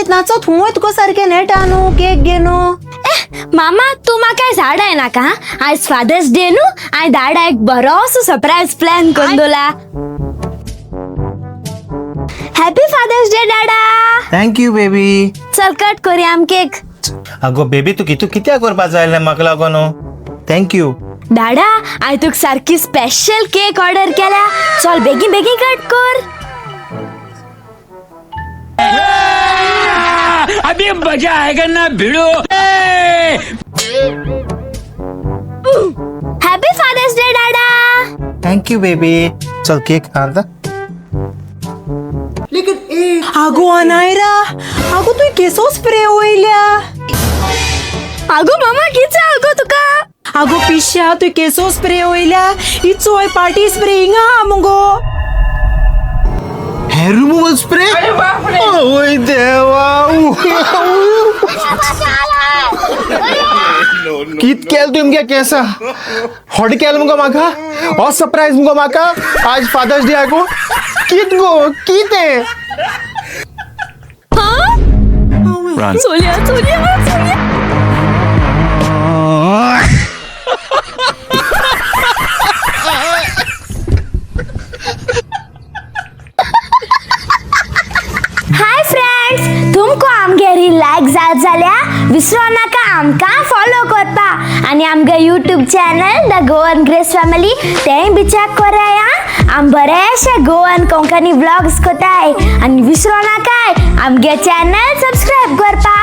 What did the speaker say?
वयत nacho थू तुका सारखे net आणू केक घेनो मामा तू म्हाका झाड आहे ना का आज फादर्स डे न्हू हांवें दाडा एक बरोसो सरप्राईज प्लॅन करून दिला हॅपी फादर्स डे डाडा थँक यू बेबी. चल कट करूया आम केक अगो बेबी तू कित्याक करपा जाय म्हाका लागून थँक यू. डाडा हांवें तुका सारकी स्पेशल केक ऑर्डर केल्या चल बेगीन बेगीन कट कर अभी मजा आएगा ना भिड़ो. हॅपी फादर्स डे डाडा थँक यू बेबी. चल केक खाता. आगो अनायरा आगो तू केसो स्प्रे वयल्या आगो मामा किती आगो तुका आगो पिश्या तू केसो स्प्रे वयल्या ही चोय पार्टी स्प्रे हिंगा मुगो हेअर रिमूव्हल स्प्रे. ओय देवा. कित केल तुमगे केसा हॉट केल मुगो म्हाका हो सरप्राईज मुगो म्हाका आज फादर्स डे आगो कित गो कितें. चोलिया चोलिया चोलिया हाय फ्रेंड्स तुमको आमगे लायक जात जाल्यार विसरो नाका आमकां फॉलो करपा आनी आमगे YouTube channel the Goan grace family तेंय बी चॅक कराया आम बरेशे गोवन कोंकणी व्लॉग्स कोताय आनी विसरो नाकाय आमगे चॅनल सबस्क्राईब करपा